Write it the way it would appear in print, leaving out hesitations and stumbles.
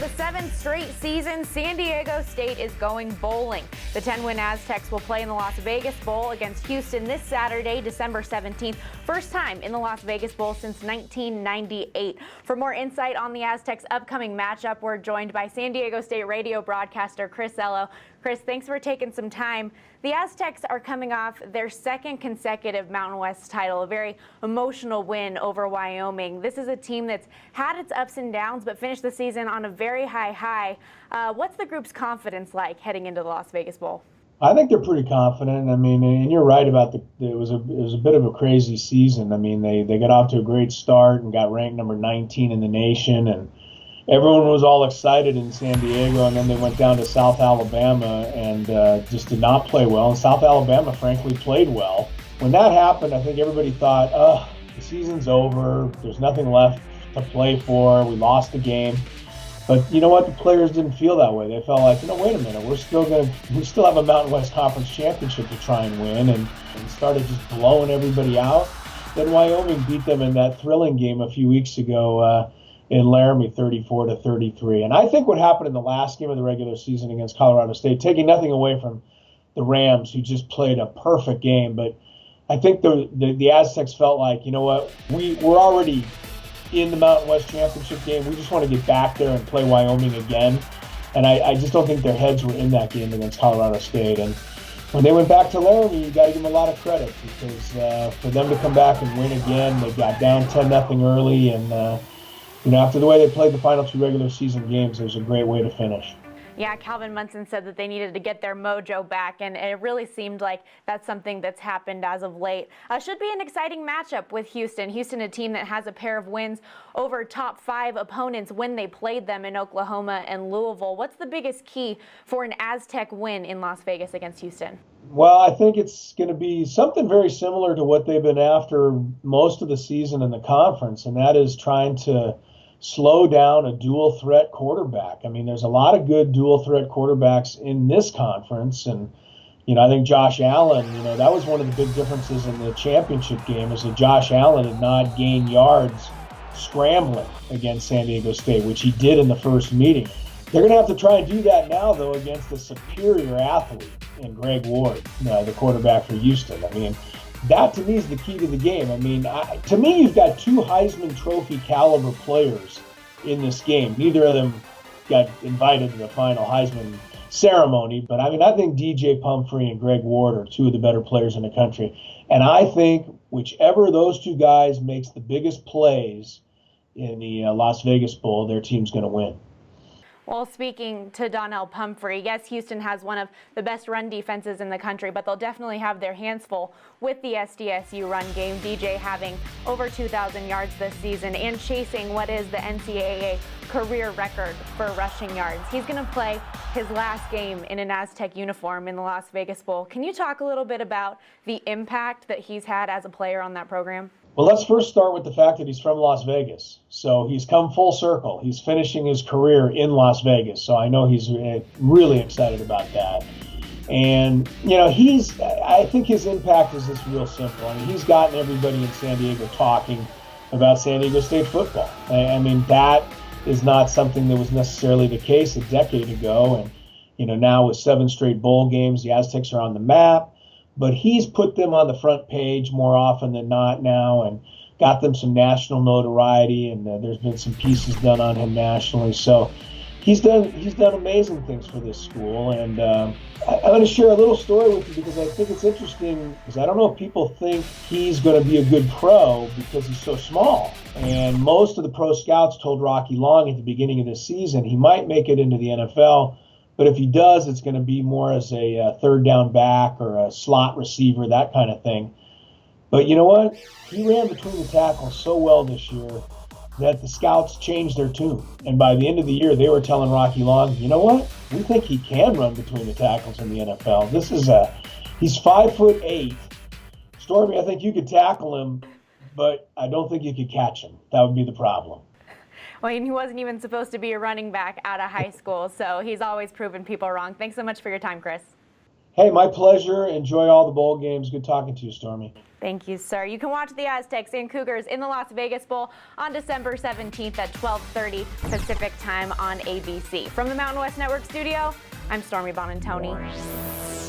the 7th straight season, San Diego State is going bowling. The 10-win Aztecs will play in the Las Vegas Bowl against Houston this Saturday, December 17th. First time in the Las Vegas Bowl since 1998. For more insight on the Aztecs' upcoming matchup, we're joined by San Diego State radio broadcaster Chris Ello. Chris, thanks for taking some time. The Aztecs are coming off their second consecutive Mountain West title, a very emotional win over Wyoming. This is a team that's had its ups and downs, but finished the season on a very high. What's the group's confidence like heading into the Las Vegas Bowl? I think they're pretty confident. I mean, and you're right about it was a bit of a crazy season. I mean, they got off to a great start and got ranked number 19 in the nation, and everyone was all excited in San Diego, and then they went down to South Alabama and just did not play well. And South Alabama, frankly, played well. When that happened, I think everybody thought, the season's over. There's nothing left to play for. We lost the game. But you know what? The players didn't feel that way. They felt like, wait a minute, we still have a Mountain West Conference championship to try and win, and started just blowing everybody out. Then Wyoming beat them in that thrilling game a few weeks ago in Laramie, 34-33. And I think what happened in the last game of the regular season against Colorado State, taking nothing away from the Rams, who just played a perfect game, but I think the Aztecs felt like, you know what, we're already in the Mountain West Championship game. We just want to get back there and play Wyoming again. And I just don't think their heads were in that game against Colorado State. And when they went back to Laramie, you got to give them a lot of credit, because for them to come back and win again, they got down 10-0 early, and after the way they played the final two regular season games, it was a great way to finish. Yeah, Calvin Munson said that they needed to get their mojo back, and it really seemed like that's something that's happened as of late. Should be an exciting matchup with Houston. Houston, a team that has a pair of wins over top 5 opponents when they played them in Oklahoma and Louisville. What's the biggest key for an Aztec win in Las Vegas against Houston? Well, I think it's going to be something very similar to what they've been after most of the season in the conference, and that is trying to slow down a dual threat quarterback. I mean, there's a lot of good dual threat quarterbacks in this conference. And, I think Josh Allen, that was one of the big differences in the championship game, is that Josh Allen did not gain yards scrambling against San Diego State, which he did in the first meeting. They're going to have to try and do that now, though, against a superior athlete in Greg Ward, the quarterback for Houston. I mean, that to me is the key to the game. I mean, to me, you've got 2 Heisman Trophy caliber players in this game. Neither of them got invited to the final Heisman ceremony, but I think DJ Pumphrey and Greg Ward are 2 of the better players in the country. And I think whichever of those 2 guys makes the biggest plays in the Las Vegas Bowl, their team's going to win. Well, speaking to Donnell Pumphrey, yes, Houston has one of the best run defenses in the country, but they'll definitely have their hands full with the SDSU run game. DJ having over 2,000 yards this season and chasing what is the NCAA career record for rushing yards. He's going to play his last game in an Aztec uniform in the Las Vegas Bowl. Can you talk a little bit about the impact that he's had as a player on that program? Well, let's first start with the fact that he's from Las Vegas. So he's come full circle. He's finishing his career in Las Vegas. So I know he's really excited about that. And, I think his impact is just real simple. I mean, he's gotten everybody in San Diego talking about San Diego State football. I mean, that is not something that was necessarily the case a decade ago. And, now with 7 straight bowl games, the Aztecs are on the map. But he's put them on the front page more often than not now, and got them some national notoriety, and there's been some pieces done on him nationally. So he's done amazing things for this school. And I'm going to share a little story with you, because I think it's interesting, because I don't know if people think he's going to be a good pro because he's so small. And most of the pro scouts told Rocky Long at the beginning of this season he might make it into the NFL. But if he does, it's going to be more as a third down back or a slot receiver, that kind of thing. But you know what? He ran between the tackles so well this year that the scouts changed their tune. And by the end of the year, they were telling Rocky Long, you know what? We think he can run between the tackles in the NFL. He's 5'8". Stormy, I think you could tackle him, but I don't think you could catch him. That would be the problem. Well, he wasn't even supposed to be a running back out of high school, so he's always proven people wrong. Thanks so much for your time, Chris. Hey, my pleasure. Enjoy all the bowl games. Good talking to you, Stormy. Thank you, sir. You can watch the Aztecs and Cougars in the Las Vegas Bowl on December 17th at 12:30 Pacific time on ABC. From the Mountain West Network studio, I'm Stormy Buonantony.